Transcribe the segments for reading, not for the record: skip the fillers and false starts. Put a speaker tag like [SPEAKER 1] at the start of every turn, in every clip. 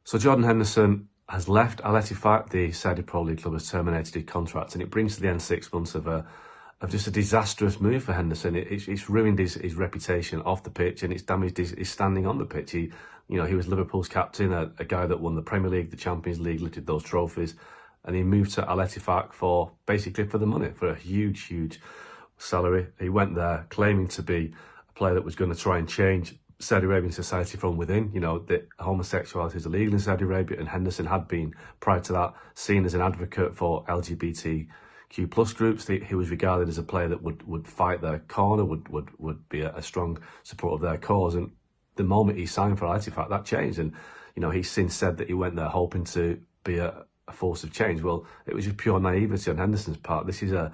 [SPEAKER 1] So Jordan Henderson has left Al-Ettifaq. The Saudi Pro League club has terminated his contract, and it brings to the end 6 months of just a disastrous move for Henderson. It's ruined his reputation off the pitch, and it's damaged his standing on the pitch. He was Liverpool's captain, a guy that won the Premier League, the Champions League, lifted those trophies, and he moved to Al-Ettifaq for the money, for a huge salary. He went there claiming to be a player that was going to try and change Saudi Arabian society from within. That homosexuality is illegal in Saudi Arabia, and Henderson had been, prior to that, seen as an advocate for LGBTQ plus groups. He was regarded as a player that would fight their corner, would be a strong supporter of their cause. And the moment he signed for Al-Ettifaq, that changed. And he's since said that he went there hoping to be a force of change. Well, it was just pure naivety on Henderson's part. This is a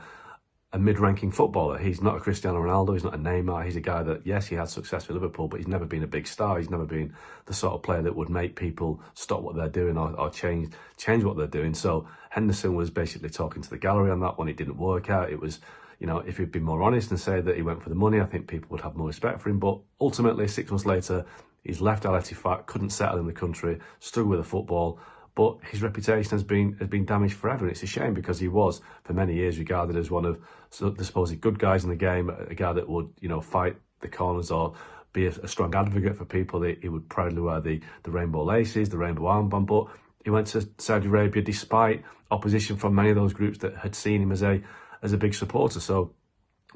[SPEAKER 1] mid-ranking footballer. He's not a Cristiano Ronaldo, he's not a Neymar. He's a guy that, yes, he had success with Liverpool, but he's never been a big star. He's never been the sort of player that would make people stop what they're doing or change what they're doing. So Henderson was basically talking to the gallery on that one. It didn't work out. It was, if he'd been more honest and say that he went for the money, I think people would have more respect for him. But ultimately, 6 months later, he's left Al-Ettifaq, couldn't settle in the country, struggled with the football. But his reputation has been damaged forever, and it's a shame, because he was, for many years, regarded as one of the supposed good guys in the game, a guy that would, fight the corners or be a strong advocate for people. He would proudly wear the rainbow laces, the rainbow armband. But he went to Saudi Arabia despite opposition from many of those groups that had seen him as a big supporter. So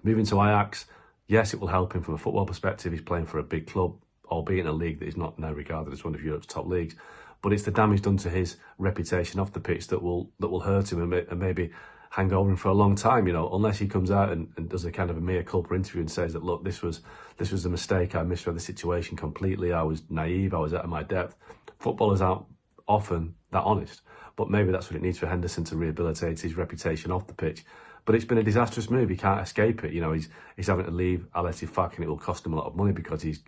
[SPEAKER 1] moving to Ajax, yes, it will help him from a football perspective. He's playing for a big club, albeit in a league that is not now regarded as one of Europe's top leagues. But it's the damage done to his reputation off the pitch that will hurt him and maybe hang over him for a long time. Unless he comes out and does a kind of a mea culpa interview and says that, look, this was a mistake. I misread the situation completely. I was naive. I was out of my depth. Footballers aren't often that honest, but maybe that's what it needs for Henderson to rehabilitate his reputation off the pitch. But it's been a disastrous move. He can't escape it. He's having to leave Al-Ettifaq, and it will cost him a lot of money because he's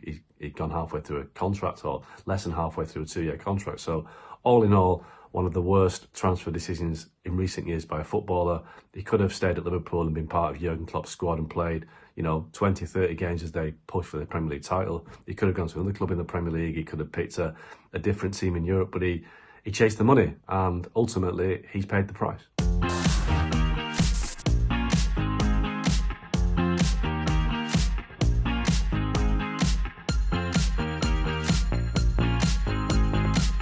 [SPEAKER 1] gone halfway through a contract, or less than halfway through a 2-year contract. So all in all, one of the worst transfer decisions in recent years by a footballer. He could have stayed at Liverpool and been part of Jurgen Klopp's squad and played, 20, 30 games as they push for the Premier League title. He could have gone to another club in the Premier League. He could have picked a different team in Europe, but he chased the money, and ultimately he's paid the price.